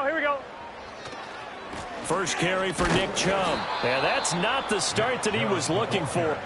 Here we go. First carry for Nick Chubb. And that's not the start that he was looking for.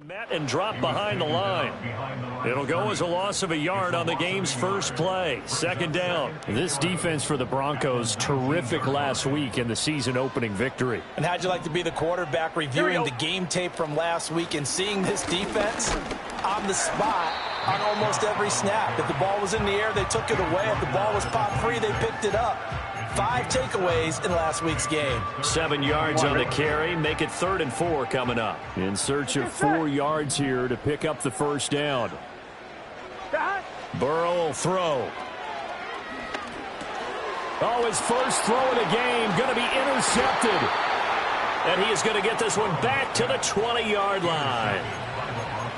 Met and dropped behind the line. It'll go as a loss of a yard on the game's first play. Second down. This defense for the Broncos, terrific last week in the season-opening victory. And how'd you like to be the quarterback reviewing the game tape from last week and seeing this defense on the spot on almost every snap? If the ball was in the air, they took it away. If the ball was popped free, they picked it up. 5 takeaways in last week's game. 7 yards on the carry. Make it 3rd and 4 coming up. In search of 4 yards here to pick up the first down. Burrow will throw. Oh, his first throw of the game going to be intercepted. And he is going to get this one back to the 20-yard line.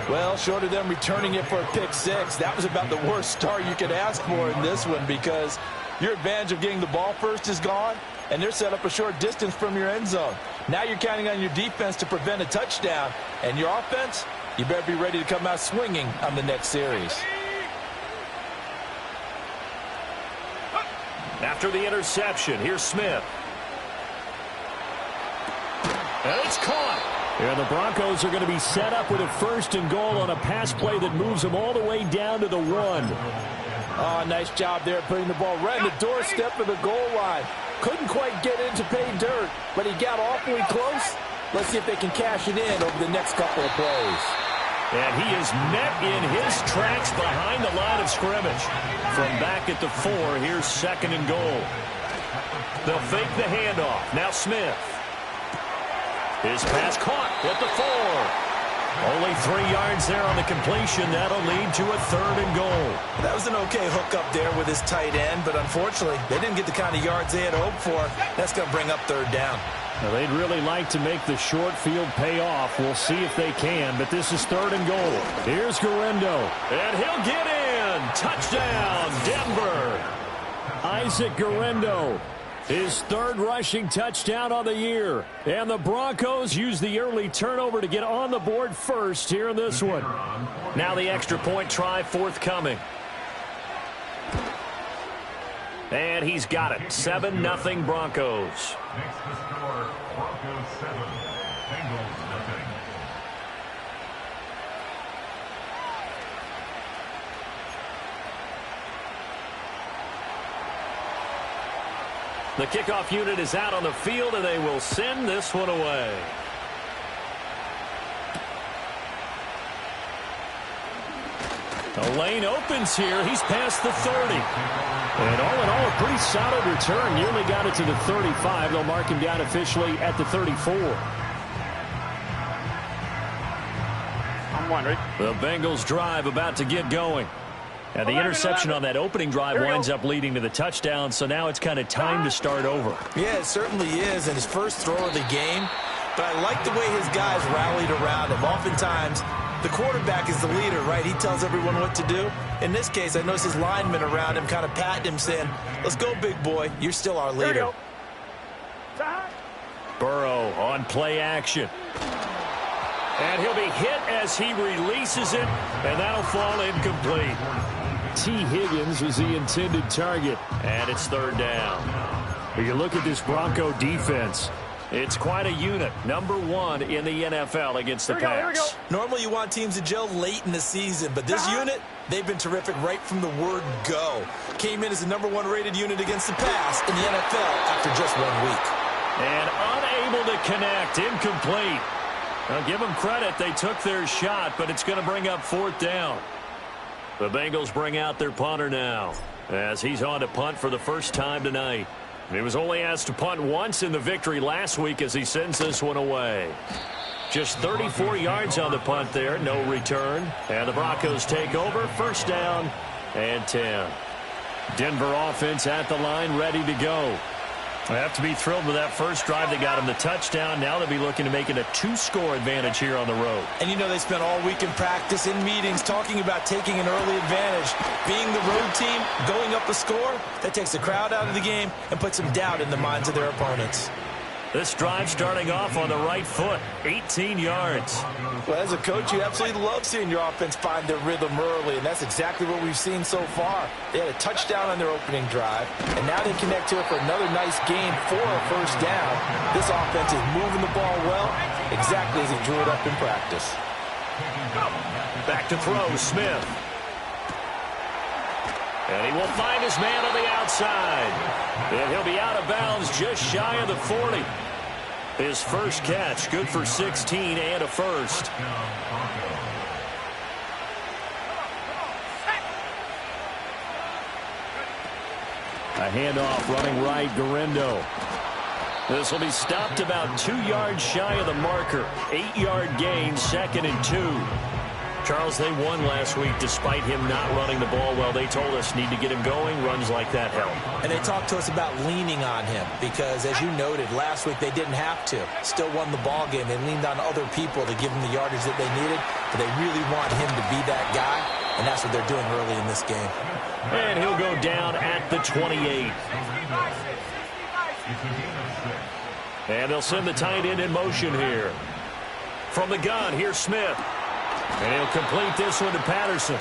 Well, short of them returning it for a pick 6, that was about the worst start you could ask for in this one, because your advantage of getting the ball first is gone, and they're set up a short distance from your end zone. Now you're counting on your defense to prevent a touchdown, and your offense, you better be ready to come out swinging on the next series. After the interception, here's Smith. And it's caught. And the Broncos are going to be set up with a 1st and goal on a pass play that moves them all the way down to the 1. Oh, nice job there putting the ball right in the doorstep of the goal line. Couldn't quite get in to pay dirt, but he got awfully close. Let's see if they can cash it in over the next couple of plays. And he is met in his tracks behind the line of scrimmage. From back at the 4, here's 2nd and goal. They'll fake the handoff. Now Smith. His pass caught at the 4. Only 3 yards there on the completion. That'll lead to a 3rd and goal. That was an okay hook up there with his tight end, but unfortunately, they didn't get the kind of yards they had hoped for. That's going to bring up 3rd down. Now, they'd really like to make the short field pay off. We'll see if they can, but this is 3rd and goal. Here's Guerendo. And he'll get in. Touchdown, Denver. Isaac Guerendo. His 3rd rushing touchdown on the year. And the Broncos use the early turnover to get on the board first here in this one. Now the extra point try forthcoming. And he's got it. 7-0 Broncos. Next to score, Broncos 7, Bengals nothing. The kickoff unit is out on the field, and they will send this one away. The lane opens here. He's past the 30. And all in all, a pretty solid return. Nearly got it to the 35. They'll mark him down officially at the 34. I'm wondering. The Bengals drive about to get going. And the interception on that opening drive winds up leading to the touchdown, so now it's kind of time to start over. Yeah, it certainly is, and his first throw of the game. But I like the way his guys rallied around him. Oftentimes, the quarterback is the leader, right? He tells everyone what to do. In this case, I noticed his linemen around him kind of patting him, saying, let's go, big boy. You're still our leader. Burrow on play action. And he'll be hit as he releases it, and that'll fall incomplete. T. Higgins was the intended target. And it's 3rd down. When you look at this Bronco defense, it's quite a unit. Number 1 in the NFL against the pass. Normally you want teams to gel late in the season, but this unit, they've been terrific right from the word go. Came in as the number 1 rated unit against the pass in the NFL after just 1 week. And unable to connect, incomplete. Now give them credit, they took their shot, but it's going to bring up 4th down. The Bengals bring out their punter now, as he's on to punt for the first time tonight. He was only asked to punt once in the victory last week as he sends this one away. Just 34 yards on the punt there, no return. And the Broncos take over, first down and 10. Denver offense at the line, ready to go. They have to be thrilled with that first drive. They got him the touchdown. Now they'll be looking to make it a 2-score advantage here on the road. And you know they spent all week in practice, in meetings, talking about taking an early advantage. Being the road team, going up a score, that takes the crowd out of the game and puts some doubt in the minds of their opponents. This drive starting off on the right foot, 18 yards. Well, as a coach, you absolutely love seeing your offense find their rhythm early, and that's exactly what we've seen so far. They had a touchdown on their opening drive, and now they connect to it for another nice gain for a first down. This offense is moving the ball well, exactly as he drew it up in practice. Back to throw, Smith. And he will find his man on the outside. And he'll be out of bounds just shy of the 40. His first catch, good for 16 and a first. A handoff running right, Guerrero. This will be stopped about 2 yards shy of the marker. 8-yard gain, 2nd and 2. Charles, they won last week despite him not running the ball well. They told us need to get him going. Runs like that help. And they talked to us about leaning on him because, as you noted, last week they didn't have to. Still won the ball game. They leaned on other people to give them the yardage that they needed. But they really want him to be that guy, and that's what they're doing early in this game. And he'll go down at the 28. And they'll send the tight end in motion here. From the gun, here's Smith. And he'll complete this one to Patterson.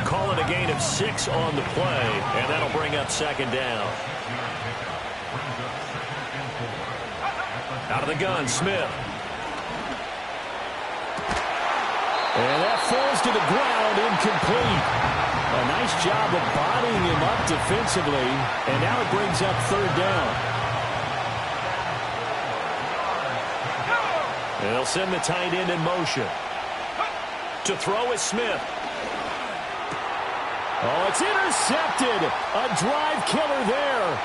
Call it a gain of 6 on the play, and that'll bring up 2nd down. Out of the gun, Smith. And that falls to the ground, incomplete. A nice job of bodying him up defensively, and now it brings up 3rd down. And they'll send the tight end in motion. To throw is Smith. Oh, it's intercepted. A drive killer there.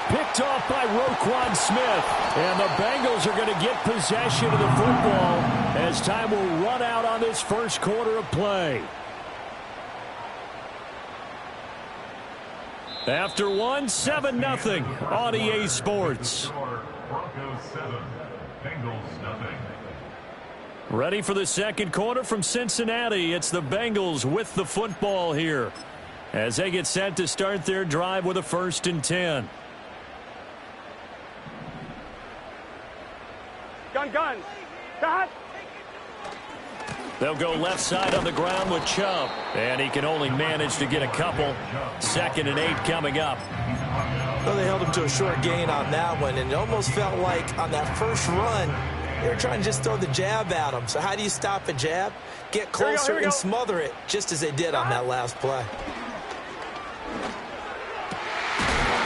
Picked off by Roquan Smith. And the Bengals are going to get possession of the football as time will run out on this first quarter of play. After one, 7-0 on EA Sports. Broncos 7, Bengals nothing. Ready for the second quarter from Cincinnati. It's the Bengals with the football here as they get set to start their drive with a 1st and 10. Gun. Cut. They'll go left side on the ground with Chubb. And he can only manage to get a couple. 2nd and 8 coming up. Well, they held him to a short gain on that one, and it almost felt like on that first run, they were trying to just throw the jab at him. So how do you stop a jab? Get closer and smother it, just as they did on that last play.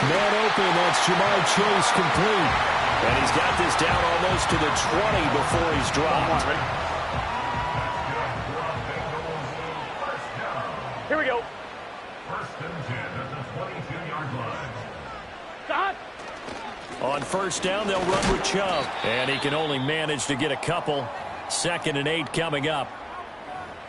Man open, that's Jamar Chase complete. And he's got this down almost to the 20 before he's dropped. Here we go. 1st and 10 at the 22-yard line. Cut. On 1st down, they'll run with Chubb. And he can only manage to get a couple. 2nd and 8 coming up.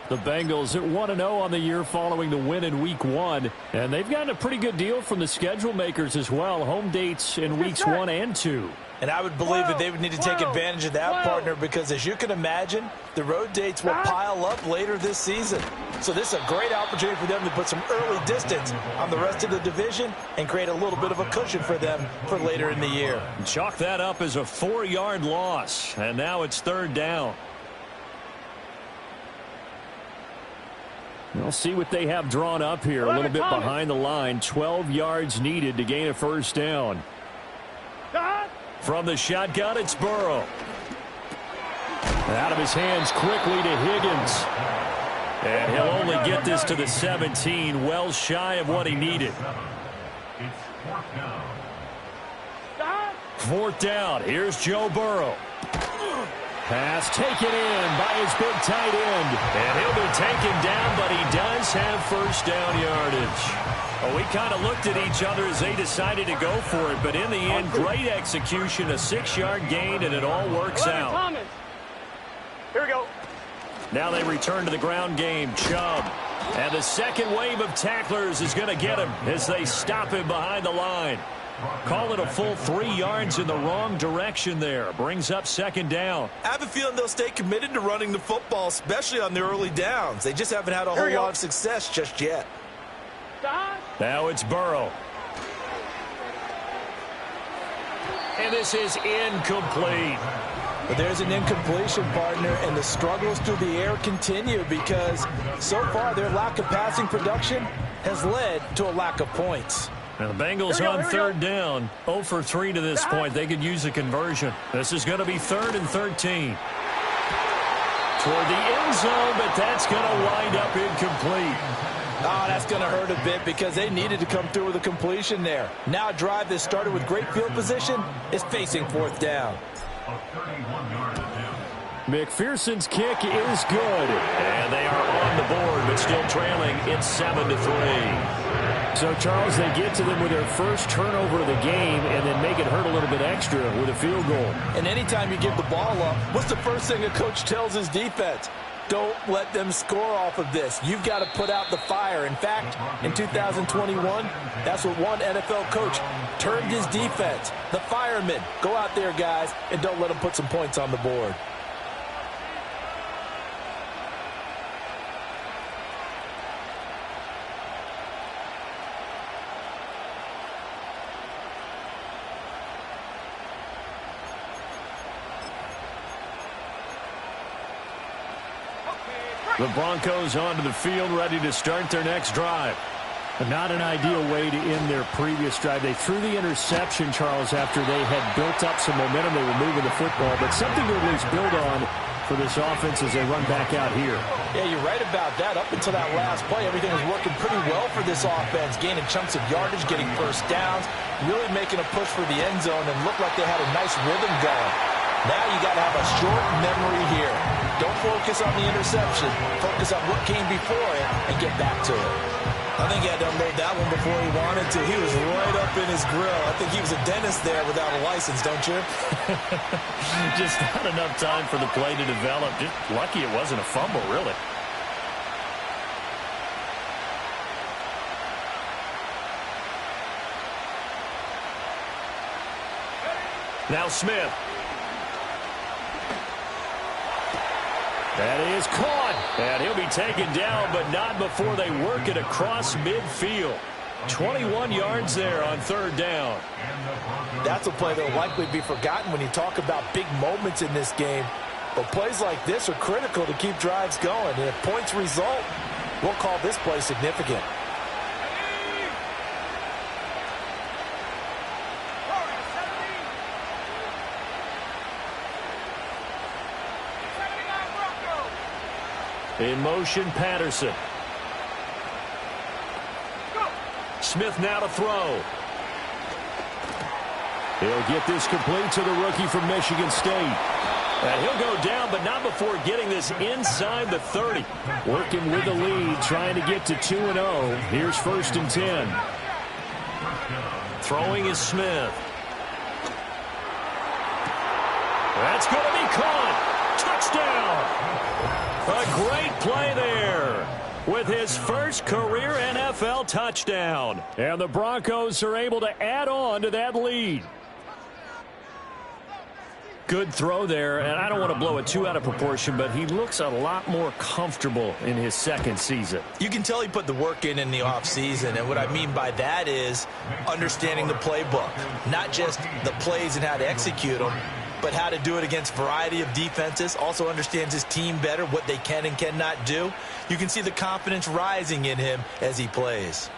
The Bengals at 1-0 on the year following the win in Week 1. And they've gotten a pretty good deal from the schedule makers as well. Home dates in Weeks 1 and 2. And I would believe that they would need to take advantage of that, partner, because as you can imagine, the road dates will pile up later this season. So this is a great opportunity for them to put some early distance on the rest of the division and create a little bit of a cushion for them for later in the year. Chalk that up as a 4-yard loss. And now it's 3rd down. We'll see what they have drawn up here. A little bit behind the line. 12 yards needed to gain a 1st down. From the shotgun, it's Burrow. Out of his hands quickly to Higgins. And he'll only get this to the 17, well shy of what he needed. It's 4th down. 4th down. Here's Joe Burrow. Pass taken in by his big tight end. And he'll be taken down, but he does have 1st down yardage. Well, we kind of looked at each other as they decided to go for it, but in the end, great execution, a 6-yard gain, and it all works out. Now they return to the ground game. Chubb. And the second wave of tacklers is going to get him as they stop him behind the line. Call it a full 3 yards in the wrong direction there. Brings up second down. I have a feeling they'll stay committed to running the football, especially on the early downs. They just haven't had a whole lot of success just yet. Now it's Burrow. And this is incomplete. But there's an incompletion, partner, and the struggles through the air continue because so far their lack of passing production has led to a lack of points. And the Bengals on third down, 0 for 3 to this point. They could use a conversion. This is going to be 3rd and 13. Toward the end zone, but that's going to wind up incomplete. Oh, that's going to hurt a bit because they needed to come through with a completion there. Now a drive that started with great field position is facing 4th down. McPherson's kick is good. And they are on the board, but still trailing. It's 7 to 3. So, Charles, they get to them with their first turnover of the game and then make it hurt a little bit extra with a field goal. And anytime you give the ball up, what's the first thing a coach tells his defense? Don't let them score off of this. You've got to put out the fire. In fact, in 2021, that's what one NFL coach termed his defense. The firemen. Go out there, guys, and don't let them put some points on the board. The Broncos onto the field, ready to start their next drive. Not an ideal way to end their previous drive. They threw the interception, Charles, after they had built up some momentum. They were moving the football, but something to at least build on for this offense as they run back out here. Yeah, you're right about that. Up until that last play, everything was working pretty well for this offense, gaining chunks of yardage, getting first downs, really making a push for the end zone, and looked like they had a nice rhythm going. Now you got to have a short memory here. Don't focus on the interception. Focus on what came before it and get back to it. I think he had to unload that one before he wanted to. He was right up in his grill. I think he was a dentist there without a license, don't you? Just not enough time for the play to develop. Just lucky it wasn't a fumble, really. Now Smith. That is caught. And he'll be taken down, but not before they work it across midfield. 21 yards there on 3rd down. That's a play that will likely be forgotten when you talk about big moments in this game. But plays like this are critical to keep drives going. And if points result, we'll call this play significant. In motion, Patterson. Smith now to throw. He'll get this complete to the rookie from Michigan State. And he'll go down, but not before getting this inside the 30. Working with the lead, trying to get to 2-0. Here's 1st and 10. Throwing is Smith. That's going to be caught. Touchdown. A great play there with his first career NFL touchdown. And the Broncos are able to add on to that lead. Good throw there, and I don't want to blow it too out of proportion, but he looks a lot more comfortable in his 2nd season. You can tell he put the work in the offseason, and what I mean by that is understanding the playbook. Not just the plays and how to execute them, but how to do it against a variety of defenses. Also understands his team better, what they can and cannot do. You can see the confidence rising in him as he plays.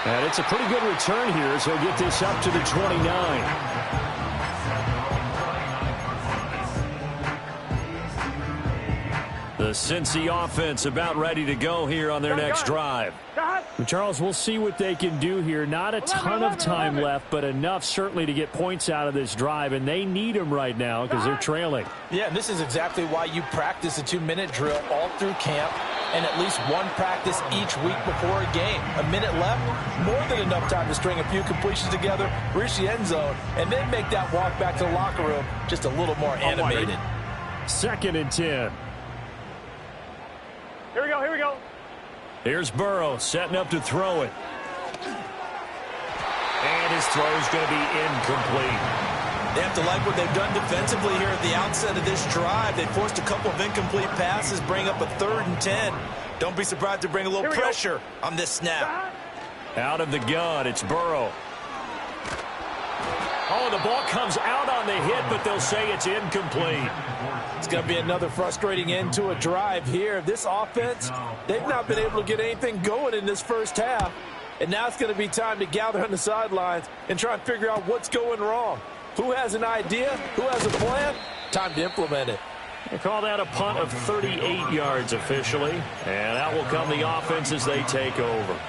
And it's a pretty good return here, so he'll get this up to the 29. The Cincy offense about ready to go here on their next drive. Charles, we'll see what they can do here. Not a ton of time left, but enough certainly to get points out of this drive, and they need them right now because they're trailing. Yeah, and this is exactly why you practice a 2-minute drill all through camp. and at least one practice each week before a game. A minute left, more than enough time to string a few completions together, reach the end zone, and then make that walk back to the locker room just a little more animated. 2nd and 10. Here we go, here we go. Here's Burrow setting up to throw it. And his throw is going to be incomplete. They have to like what they've done defensively here at the outset of this drive. They forced a couple of incomplete passes, bring up a 3rd and 10. Don't be surprised to bring a little pressure on this snap. Out of the gun, it's Burrow. Oh, the ball comes out on the hit, but they'll say it's incomplete. It's going to be another frustrating end to a drive here. This offense, they've not been able to get anything going in this first half. And now it's going to be time to gather on the sidelines and try and figure out what's going wrong. Who has an idea? Who has a plan? Time to implement it. They call that a punt of 38 yards officially. And out will come the offense as they take over.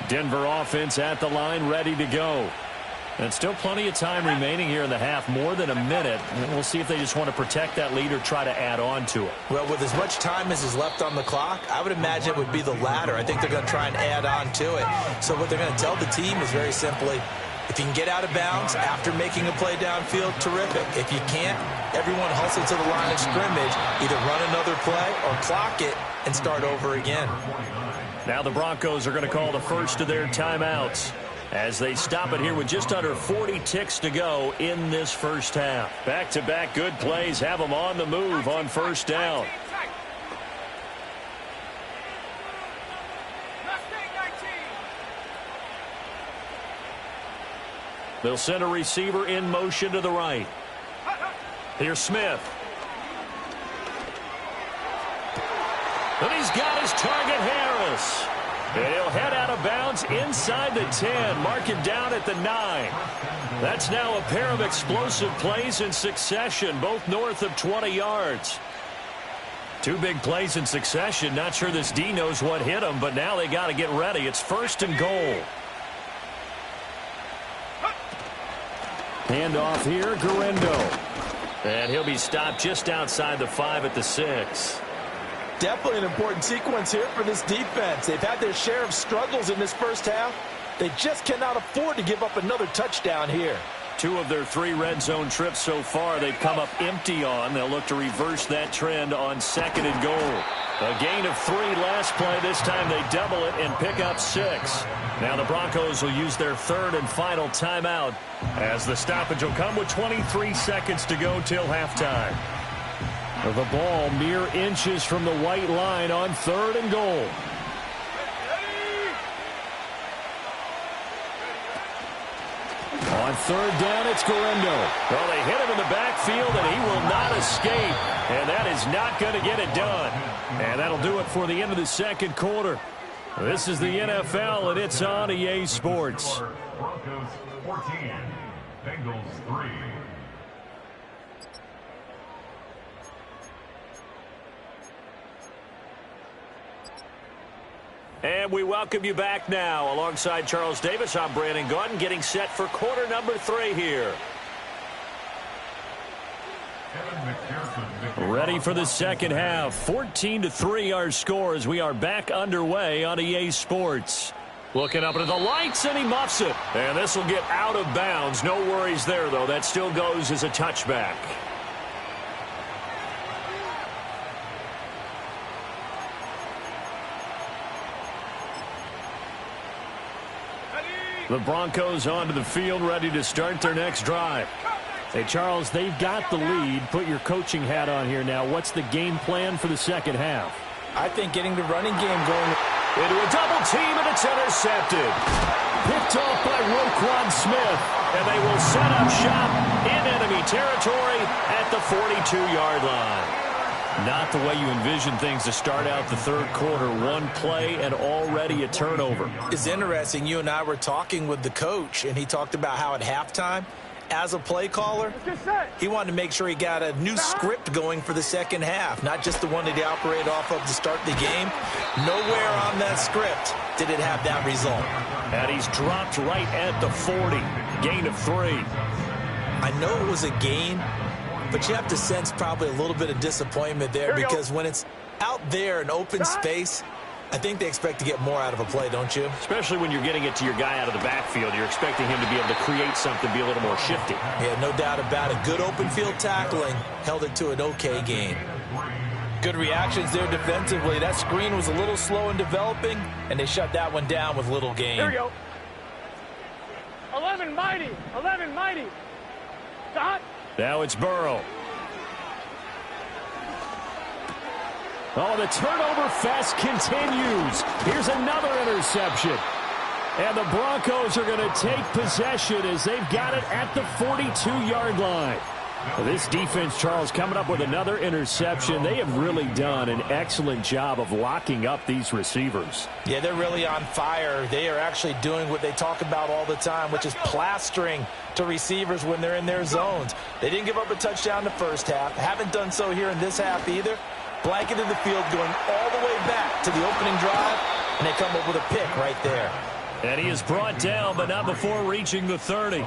Denver offense at the line, ready to go. And still plenty of time remaining here in the half, more than a minute. And we'll see if they just want to protect that lead or try to add on to it. Well, with as much time as is left on the clock, I would imagine it would be the latter. I think they're going to try and add on to it. So what they're going to tell the team is very simply, if you can get out of bounds after making a play downfield, terrific. If you can't, everyone hustle to the line of scrimmage, either run another play or clock it and start over again. Now the Broncos are going to call the first of their timeouts as they stop it here with just under 40 ticks to go in this first half. Back-to-back good plays have them on the move on first down. They'll send a receiver in motion to the right. Here's Smith. And he's got his target, Harris. And he'll head out of bounds inside the 10. Mark him down at the 9. That's now a pair of explosive plays in succession, both north of 20 yards. 2 big plays in succession. Not sure this D knows what hit him, but now they got to get ready. It's 1st and goal. Handoff here, Guerrero. And he'll be stopped just outside the 5 at the 6. Definitely an important sequence here for this defense. They've had their share of struggles in this first half. They just cannot afford to give up another touchdown here. 2 of their 3 red zone trips so far they've come up empty on. They'll look to reverse that trend on 2nd and goal. A gain of 3 last play. This time they double it and pick up 6. Now the Broncos will use their 3rd and final timeout as the stoppage will come with 23 seconds to go till halftime. The ball mere inches from the white line on 3rd and goal. On 3rd down, it's Guerrero. Well, they hit him in the backfield, and he will not escape. And that is not going to get it done. And that'll do it for the end of the 2nd quarter. This is the NFL, and it's on EA Sports. Broncos 14, Bengals 3. And we welcome you back now. Alongside Charles Davis, I'm Brandon Gaudin, getting set for quarter number 3 here. Ready for the second half. 14-3 our score as we are back underway on EA Sports. Looking up into the lights, and he muffs it. And this will get out of bounds. No worries there, though. That still goes as a touchback. The Broncos onto the field, ready to start their next drive. Hey, Charles, they've got the lead. Put your coaching hat on here now. What's the game plan for the second half? I think getting the running game going. Into a double team, and it's intercepted. Picked off by Roquan Smith. And they will set up shop in enemy territory at the 42-yard line. Not the way you envision things to start out the 3rd quarter. 1 play and already a turnover. It's interesting. You and I were talking with the coach, and he talked about how at halftime, as a play caller, he wanted to make sure he got a new script going for the second half, not just the one that he operated off of to start the game. Nowhere on that script did it have that result. And he's dropped right at the 40. Gain of 3. I know it was a gain, but you have to sense probably a little bit of disappointment there because when it's out there in open space, I think they expect to get more out of a play, don't you? Especially when you're getting it to your guy out of the backfield. You're expecting him to be able to create something, be a little more shifty. Yeah, no doubt about it. Good open field tackling. Held it to an okay gain. Good reactions there defensively. That screen was a little slow in developing, and they shut that one down with little gain. Here we go. 11 mighty. 11 mighty. Dot. Now it's Burrow. Oh, the turnover fest continues. Here's another interception. And the Broncos are going to take possession as they've got it at the 42-yard line. This defense, Charles, coming up with another interception. They have really done an excellent job of locking up these receivers. Yeah, they're really on fire. They are actually doing what they talk about all the time, which is plastering to receivers when they're in their zones. They didn't give up a touchdown the first half. Haven't done so here in this half either. Blanketed the field going all the way back to the opening drive, and they come up with a pick right there. And he is brought down, but not before reaching the 30.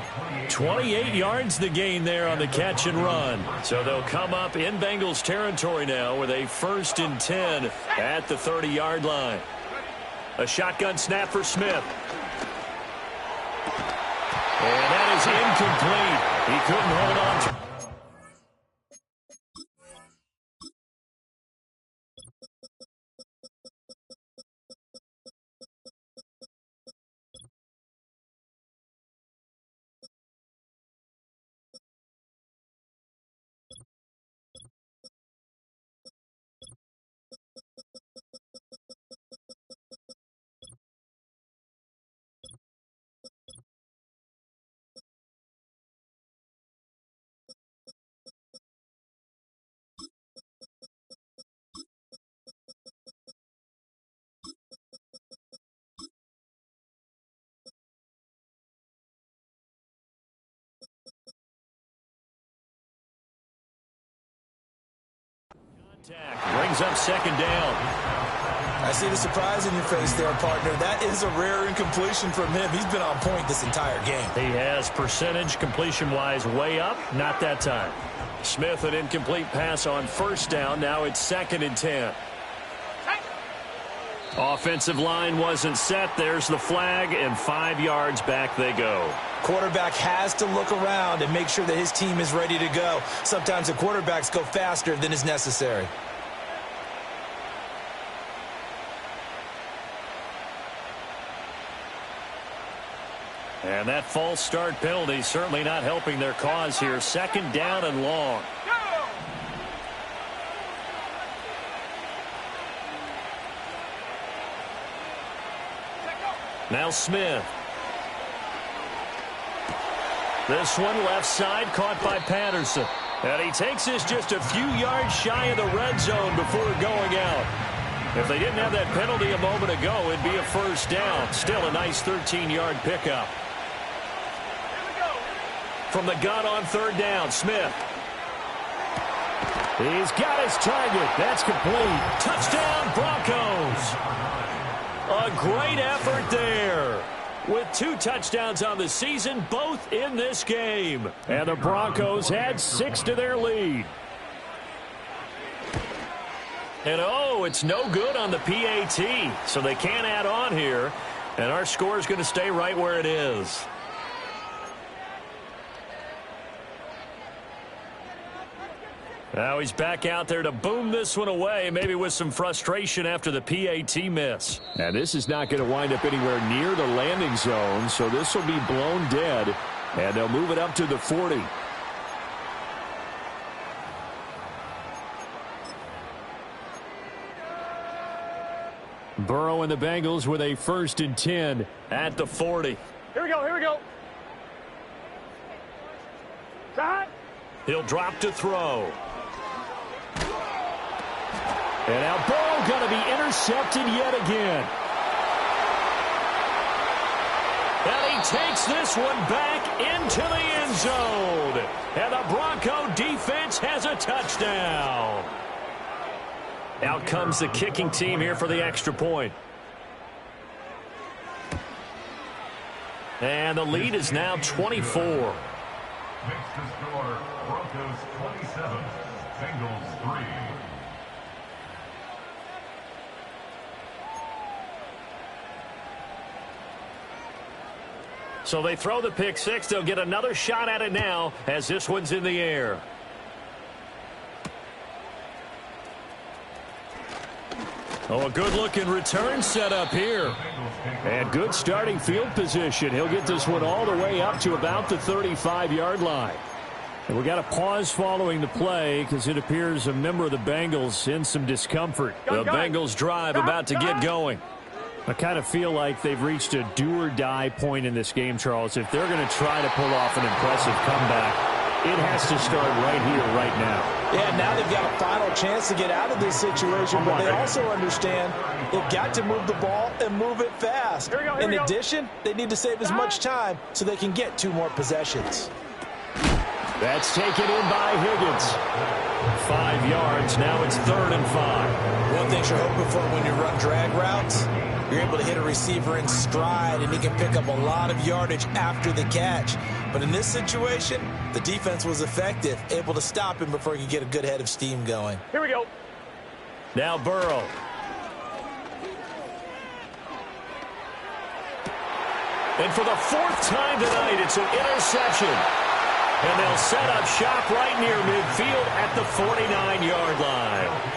28 yards the gain there on the catch and run. So they'll come up in Bengals territory now with a 1st and 10 at the 30-yard line. A shotgun snap for Smith. And that is incomplete. He couldn't hold on to. Brings up 2nd down. I see the surprise in your face there, partner. That is a rare incompletion from him. He's been on point this entire game. He has percentage completion-wise way up. Not that time. Smith, an incomplete pass on 1st down. Now it's 2nd and 10. Offensive line wasn't set. There's the flag, and 5 yards back they go. Quarterback has to look around and make sure that his team is ready to go. Sometimes the quarterbacks go faster than is necessary. And that false start penalty certainly not helping their cause here. 2nd down and long. Now Smith. This one left side caught by Patterson. And he takes this just a few yards shy of the red zone before going out. If they didn't have that penalty a moment ago, it'd be a 1st down. Still a nice 13-yard pickup. From the gun on 3rd down, Smith. He's got his target. That's complete. Touchdown, Broncos. A great effort there. With 2 touchdowns on the season, both in this game. And the Broncos add 6 to their lead. And oh, it's no good on the PAT. So they can't add on here. And our score is going to stay right where it is. Now he's back out there to boom this one away, maybe with some frustration after the PAT miss. And this is not going to wind up anywhere near the landing zone, so this will be blown dead, and they'll move it up to the 40. Burrow and the Bengals with a 1st and 10 at the 40. Here we go, here we go. Dot. He'll drop to throw. And now Burrow going to be intercepted yet again. And he takes this one back into the end zone. And the Bronco defense has a touchdown. Out comes the kicking team here for the extra point. And the lead is now 24. Makes the score Broncos 27, Bengals 3. So they throw the pick six. They'll get another shot at it now as this one's in the air. Oh, a good-looking return set up here. And good starting field position. He'll get this one all the way up to about the 35-yard line. And we got a pause following the play because it appears a member of the Bengals in some discomfort. The Bengals drive about to get going. I kind of feel like they've reached a do-or-die point in this game, Charles. If they're going to try to pull off an impressive comeback, it has to start right here, right now. Yeah, now they've got a final chance to get out of this situation, but they also understand they've got to move the ball and move it fast. In addition, they need to save as much time so they can get 2 more possessions. That's taken in by Higgins. 5 yards. Now it's 3rd and 5. One thing you're hoping for when you run drag routes, you're able to hit a receiver in stride, and he can pick up a lot of yardage after the catch. But in this situation, the defense was effective, able to stop him before he could get a good head of steam going. Here we go. Now Burrow. And for the 4th time tonight, it's an interception. And they'll set up shop right near midfield at the 49-yard line.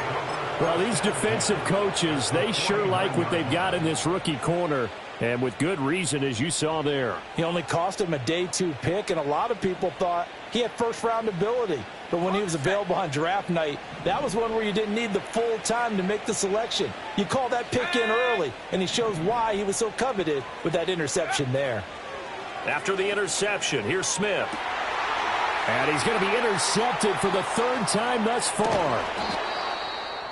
Well, these defensive coaches, they sure like what they've got in this rookie corner, and with good reason, as you saw there. He only cost him a day 2 pick, and a lot of people thought he had first-round ability. But when he was available on draft night, that was one where you didn't need the full time to make the selection. You call that pick in early, and he shows why he was so coveted with that interception there. After the interception, here's Smith. And he's going to be intercepted for the 3rd time thus far.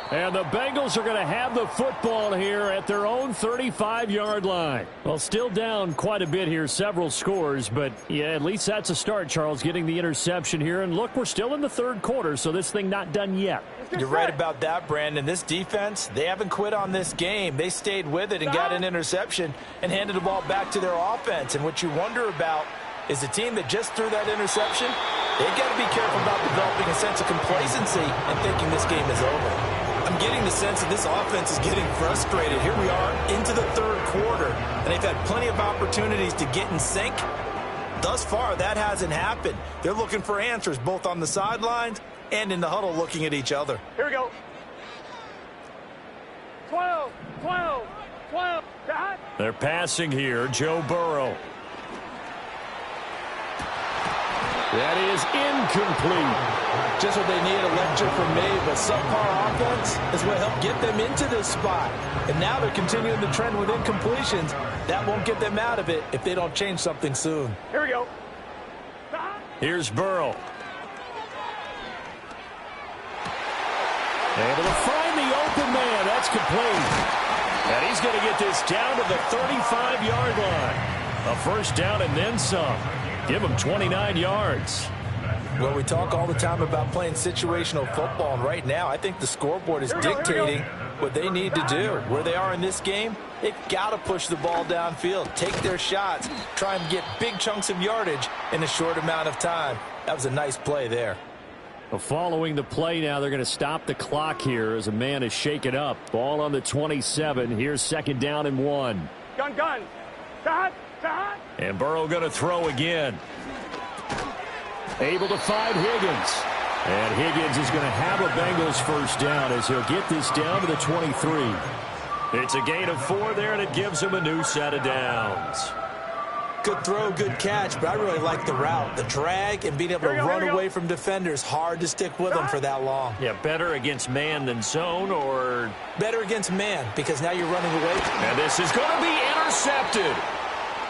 And the Bengals are going to have the football here at their own 35-yard line. Well, still down quite a bit here, several scores, but yeah, at least that's a start, Charles, getting the interception here. And look, we're still in the 3rd quarter, so this thing not done yet. You're right about that, Brandon. This defense, they haven't quit on this game. They stayed with it and got an interception and handed the ball back to their offense. And what you wonder about is the team that just threw that interception, they've got to be careful about developing a sense of complacency and thinking this game is over. I'm getting the sense that this offense is getting frustrated. Here we are into the 3rd quarter, and they've had plenty of opportunities to get in sync. Thus far, that hasn't happened. They're looking for answers both on the sidelines and in the huddle looking at each other. Here we go. 12, 12, 12. They're passing here. Joe Burrow. That is incomplete. Just what they need, a lecture from me, but subpar offense is what helped get them into this spot. And now they're continuing the trend with incompletions. That won't get them out of it if they don't change something soon. Here we go. Here's Burrow. Able to find the open man. That's complete. And he's going to get this down to the 35-yard line. A 1st down and then some. Give him 29 yards. Well, we talk all the time about playing situational football, and right now I think the scoreboard is dictating what they need to do. Where they are in this game, they've got to push the ball downfield, take their shots, try and get big chunks of yardage in a short amount of time. That was a nice play there. Well, following the play now, they're going to stop the clock here as a man is shaken up. Ball on the 27. Here's 2nd down and 1. Gun. Stop. And Burrow going to throw again. Able to find Higgins. And Higgins is going to have a Bengals 1st down as he'll get this down to the 23. It's a gain of 4 there, and it gives him a new set of downs. Good throw, good catch, but I really like the route. The drag and being able to run away from defenders, hard to stick with them for that long. Yeah, better against man than zone, or? Better against man, because now you're running away. And this is going to be intercepted.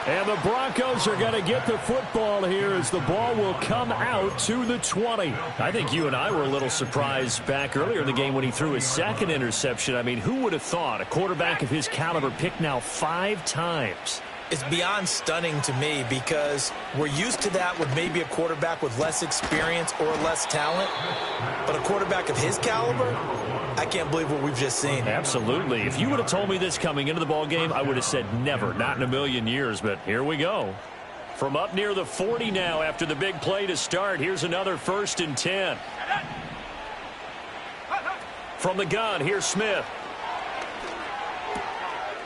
And the Broncos are going to get the football here as the ball will come out to the 20. I think you and I were a little surprised back earlier in the game when he threw his 2nd interception. I mean, who would have thought a quarterback of his caliber picked now 5 times? It's beyond stunning to me because we're used to that with maybe a quarterback with less experience or less talent. But a quarterback of his caliber, I can't believe what we've just seen. Absolutely. If you would have told me this coming into the ball game, I would have said never, not in a million years. But here we go. From up near the 40 now after the big play to start. Here's another 1st and 10. From the gun, here's Smith.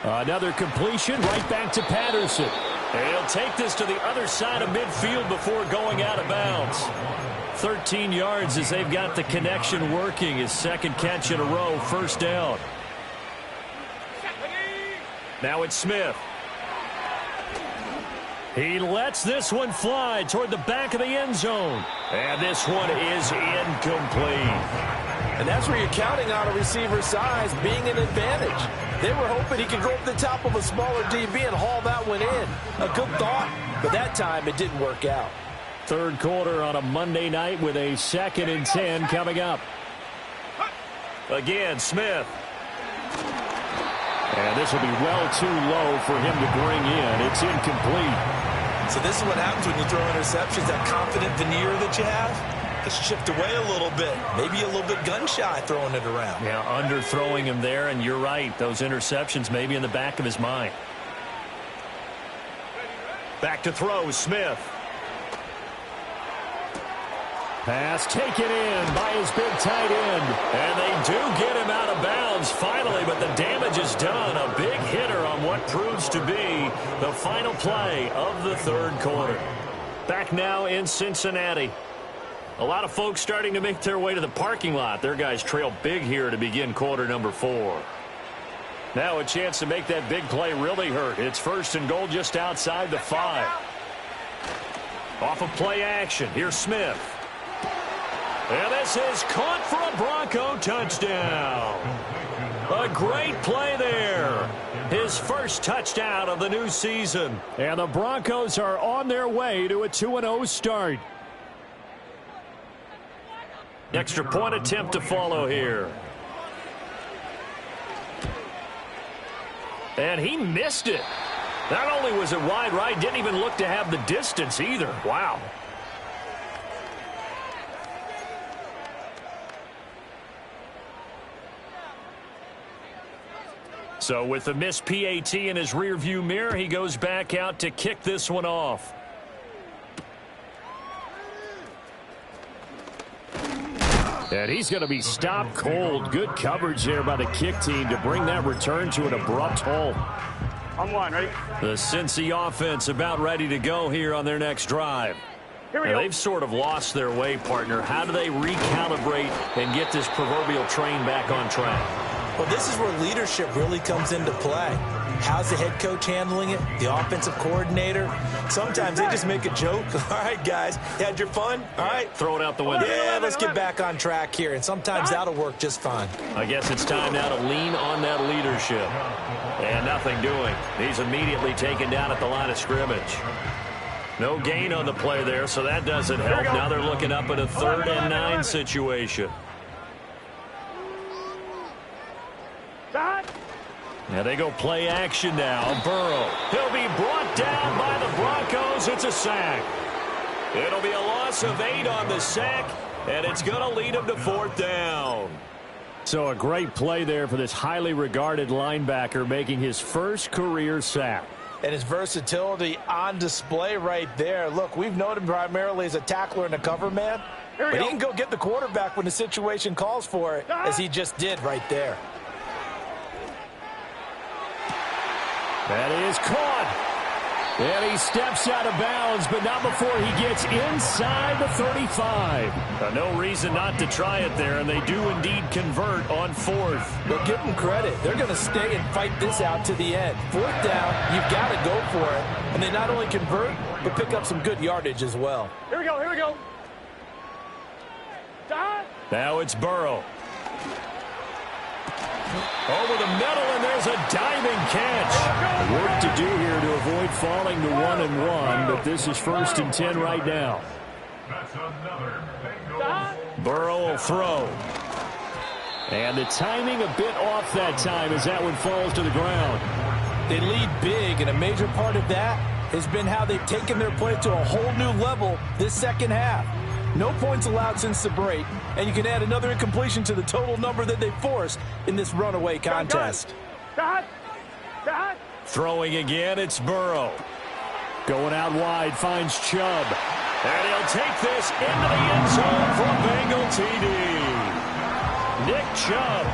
Another completion right back to Patterson. He'll take this to the other side of midfield before going out of bounds. 13 yards as they've got the connection working. His second catch in a row, 1st down. Now it's Smith. He lets this one fly toward the back of the end zone. And this one is incomplete. And that's where you're counting on a receiver's size being an advantage. They were hoping he could go over the top of a smaller DB and haul that one in. A good thought, but that time it didn't work out. Third quarter on a Monday night with a 2nd and 10 coming up. Again, Smith. And this will be well too low for him to bring in. It's incomplete. So this is what happens when you throw interceptions, that confident veneer that you have. It's chipped away a little bit. Maybe a little bit gun-shy throwing it around. Yeah, underthrowing him there, and you're right. Those interceptions may be in the back of his mind. Back to throw, Smith. Pass taken in by his big tight end. And they do get him out of bounds finally, but the damage is done. A big hitter on what proves to be the final play of the third quarter. Back now in Cincinnati. A lot of folks starting to make their way to the parking lot. Their guys trail big here to begin quarter number 4. Now a chance to make that big play really hurt. It's 1st and goal just outside the 5. Off of play action. Here's Smith. And this is caught for a Bronco touchdown. A great play there. His first touchdown of the new season. And the Broncos are on their way to a 2-0 start. Extra point attempt to follow here. And he missed it. Not only was it wide right, didn't even look to have the distance either. Wow. So with the missed PAT in his rearview mirror, he goes back out to kick this one off. And he's going to be stopped cold. Good coverage there by the kick team to bring that return to an abrupt halt. On one, ready? The Cincy offense about ready to go here on their next drive. Here we Now, go. they've sort of lost their way, partner. How do they recalibrate and get this proverbial train back on track? Well, this is where leadership really comes into play. How's the head coach handling it? The offensive coordinator? Sometimes they just make a joke. All right, guys, you had your fun? All right. Throw it out the window. Yeah, let's get back on track here. And sometimes that'll work just fine. I guess it's time now to lean on that leadership. And nothing doing. He's immediately taken down at the line of scrimmage. No gain on the play there, so that doesn't help. Now they're looking up at a 3rd and 9 situation. Now they go play action now. Burrow. He'll be brought down by the Broncos. It's a sack. It'll be a loss of 8 on the sack, and it's going to lead him to 4th down. So a great play there for this highly regarded linebacker making his first career sack. And his versatility on display right there. Look, we've known him primarily as a tackler and a cover man, but he can go get the quarterback when the situation calls for it, as he just did right there. That is caught. And he steps out of bounds, but not before he gets inside the 35. No reason not to try it there, and they do indeed convert on 4th. But give them credit. They're going to stay and fight this out to the end. 4th down, you've got to go for it. And they not only convert, but pick up some good yardage as well. Here we go, here we go. Now it's Burrow. Over the middle, and there's a diving catch. Work to do here to avoid falling to 1-1, but this is 1st and 10 right now. That's another Bengals. Burrow will throw. And the timing a bit off that time as that one falls to the ground. They lead big, and a major part of that has been how they've taken their play to a whole new level this second half. No points allowed since the break, and you can add another incompletion to the total number that they forced in this runaway contest. Dad! Throwing again, it's Burrow. Going out wide, finds Chubb. And he'll take this into the end zone for a Bengal TD. Nick Chubb,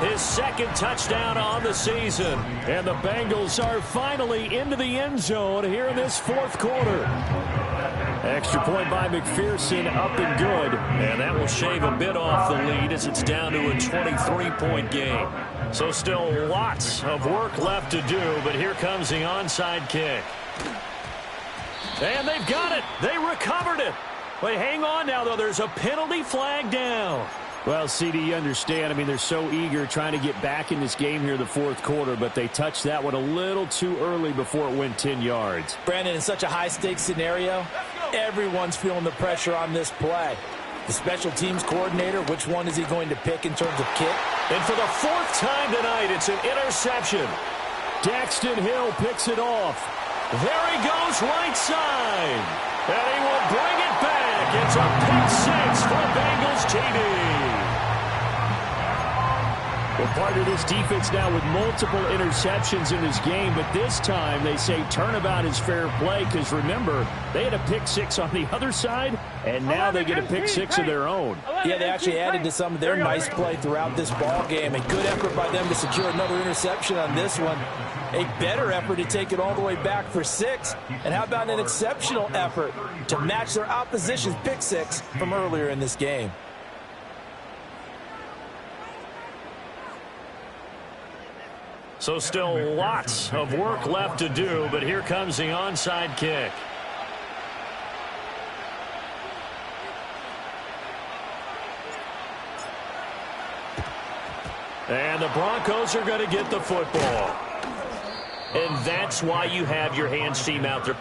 his second touchdown on the season. And the Bengals are finally into the end zone here in this fourth quarter. Extra point by McPherson, up and good. And that will shave a bit off the lead as it's down to a 23-point game. So still lots of work left to do, but here comes the onside kick. And they've got it. They recovered it. But hang on now, though. There's a penalty flag down. Well, CD, you understand. I mean, they're so eager trying to get back in this game here in the fourth quarter, but they touched that one a little too early before it went 10 yards. Brandon, in such a high-stakes scenario, everyone's feeling the pressure on this play. The special teams coordinator, which one is he going to pick in terms of kick? And for the fourth time tonight, it's an interception. Daxton Hill picks it off. There he goes right side. And he will bring it back. It's a pick 6 for Bengals TD. Well, part of this defense now with multiple interceptions in this game, but this time they say turnabout is fair play because, remember, they had a pick 6 on the other side, and now they get a pick 6 of their own. Yeah, they actually added to some of their nice play throughout this ball game. A good effort by them to secure another interception on this one. A better effort to take it all the way back for 6. And how about an exceptional effort to match their opposition's pick 6 from earlier in this game? So still lots of work left to do, but here comes the onside kick. And the Broncos are going to get the football. And that's why you have your hands team out there.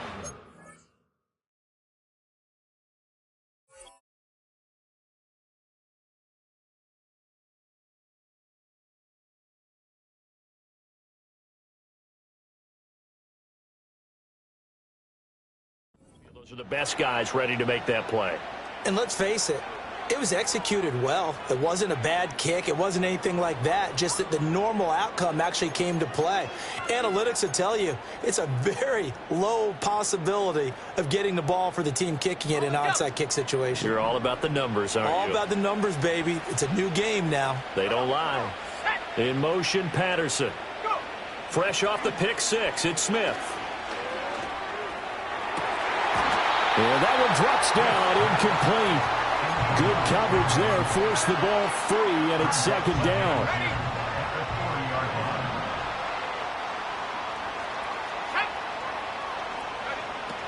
Those are the best guys ready to make that play. And let's face it, it was executed well. It wasn't a bad kick. It wasn't anything like that. Just that the normal outcome actually came to play. Analytics will tell you it's a very low possibility of getting the ball for the team kicking it in an onside kick situation. You're all about the numbers, aren't you? All about the numbers, baby. It's a new game now. They don't lie. In motion, Patterson. Fresh off the pick 6, it's Smith. And that one drops down, incomplete. Good coverage there, forced the ball free, and it's second down.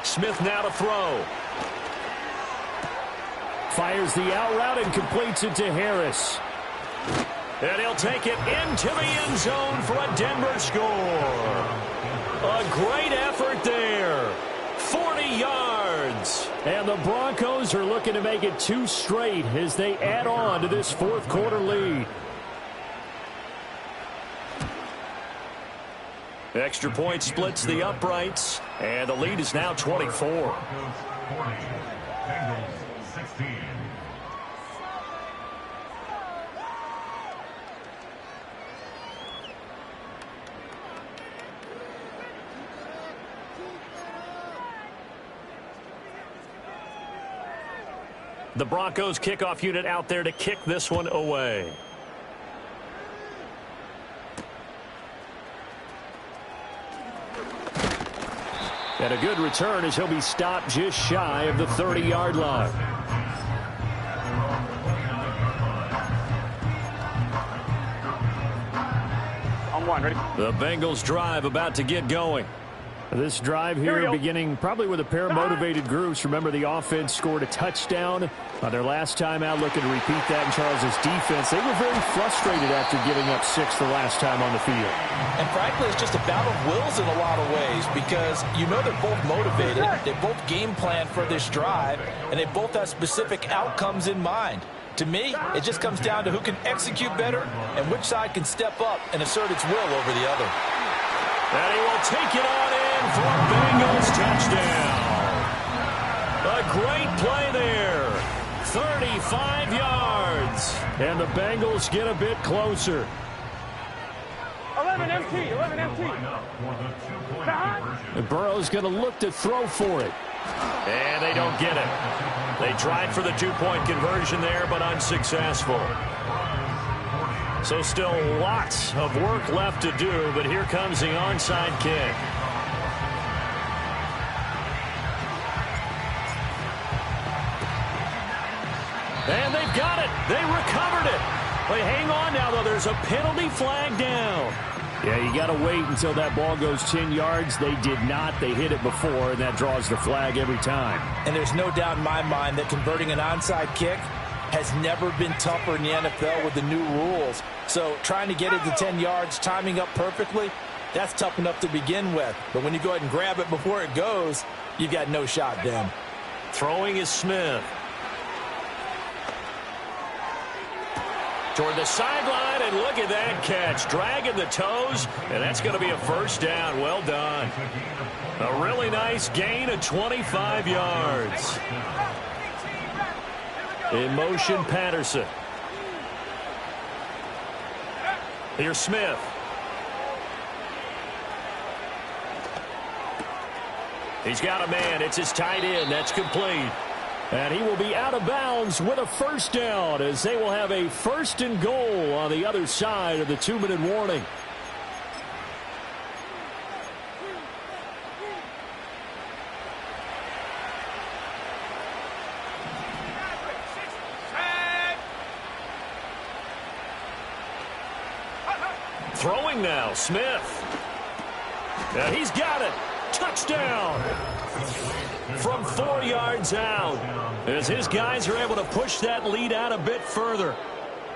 Smith now to throw. Fires the out route and completes it to Harris. And he'll take it into the end zone for a Denver score. A great effort there. 40 yards. And the Broncos are looking to make it 2 straight as they add on to this fourth quarter lead. Extra point splits the uprights, and the lead is now 24. Broncos 40, Bengals 16. The Broncos kickoff unit out there to kick this one away. And a good return as he'll be stopped just shy of the 30-yard line. On one, ready? The Bengals drive about to get going. This drive here beginning probably with a pair of motivated groups. Remember, the offense scored a touchdown on their last time out, looking to repeat that in Charles's defense. They were very frustrated after giving up 6 the last time on the field. And frankly, it's just a battle of wills in a lot of ways because you know they're both motivated. They both game plan for this drive, and they both have specific outcomes in mind. To me, it just comes down to who can execute better and which side can step up and assert its will over the other. And he will take it on in for a Bengals touchdown. A great play there. 35 yards. And the Bengals get a bit closer. 11 empty. And Burrow's going to look to throw for it. And they don't get it. They tried for the two-point conversion there, but unsuccessful. So still lots of work left to do, but here comes the onside kick. And they've got it. They recovered it. But hang on now, though. There's a penalty flag down. Yeah, you got to wait until that ball goes 10 yards. They did not. They hit it before, and that draws the flag every time. And there's no doubt in my mind that converting an onside kick has never been tougher in the NFL with the new rules. So trying to get it to 10 yards, timing up perfectly, that's tough enough to begin with. But when you go ahead and grab it before it goes, you've got no shot then. Throwing is Smith. Toward the sideline, and look at that catch. Dragging the toes, and that's going to be a first down. Well done. A really nice gain of 25 yards. In motion, Patterson. Here's Smith. He's got a man. It's his tight end. That's complete. And he will be out of bounds with a first down as they will have a first and goal on the other side of the 2-minute warning. Throwing now, Smith. And he's got it. Touchdown. From 4 yards out, as his guys are able to push that lead out a bit further.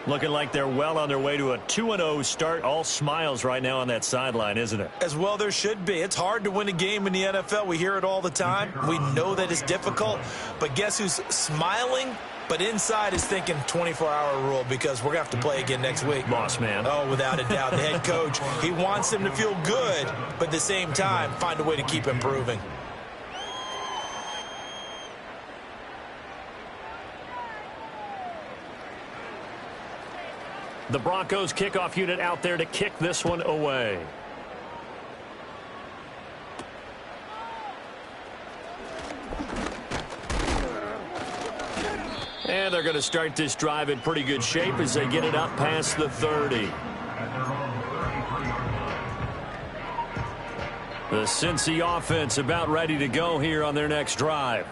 Looking like they're well on their way to a 2-0 start. All smiles right now on that sideline, isn't it? As well there should be. It's hard to win a game in the NFL. We hear it all the time. We know that it's difficult. But guess who's smiling? But inside is thinking 24-hour rule because we're going to have to play again next week. Boss man. Oh, without a doubt. The head coach, he wants them to feel good, but at the same time, find a way to keep improving. The Broncos kickoff unit out there to kick this one away. And they're going to start this drive in pretty good shape as they get it up past the 30. The Cincy offense about ready to go here on their next drive.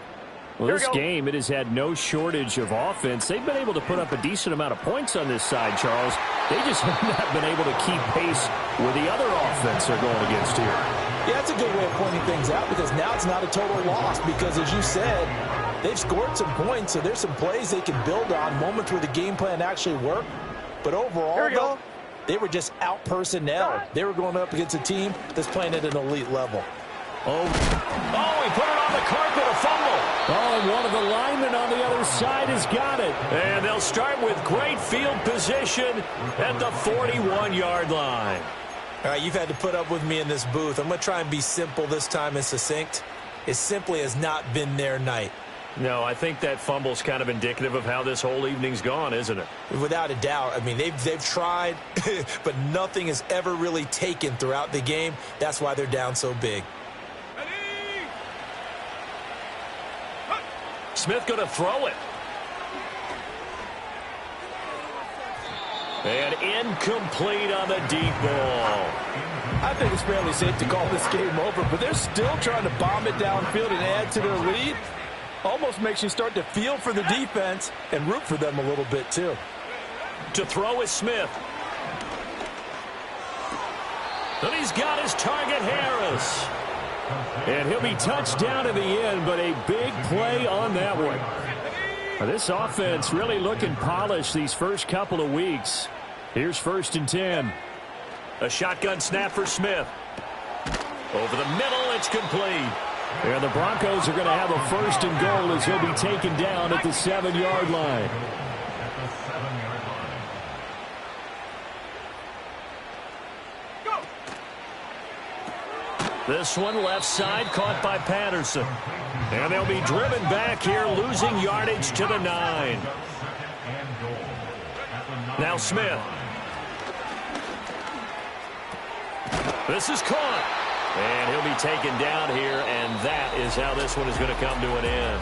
Well, this game, it has had no shortage of offense. They've been able to put up a decent amount of points on this side, Charles. They just have not been able to keep pace with the other offense they're going against here. Yeah, that's a good way of pointing things out because now it's not a total loss because, as you said, they've scored some points, so there's some plays they can build on, moments where the game plan actually worked. But overall, though, they were just out-personnel. They were going up against a team that's playing at an elite level. Oh, he put it on the carpet, a fumble. Oh, and one of the linemen on the other side has got it. And they'll start with great field position at the 41-yard line. All right, you've had to put up with me in this booth. I'm going to try and be simple this time and succinct. It simply has not been their night. No, I think that fumble's kind of indicative of how this whole evening's gone, isn't it? Without a doubt. I mean, they've tried, but nothing has ever really taken throughout the game. That's why they're down so big. Smith going to throw it. And incomplete on the deep ball. I think it's fairly safe to call this game over, but they're still trying to bomb it downfield and add to their lead. Almost makes you start to feel for the defense and root for them a little bit, too. To throw is Smith. And he's got his target, Harris. And he'll be touched down in the end, but a big play on that one. This offense really looking polished these first couple of weeks. Here's 1st and 10. A shotgun snap for Smith. Over the middle, it's complete. And the Broncos are going to have a 1st and goal as he'll be taken down at the 7-yard line. This one left side caught by Patterson. And they'll be driven back here, losing yardage to the 9. Now Smith. This is caught. And he'll be taken down here, and that is how this one is going to come to an end.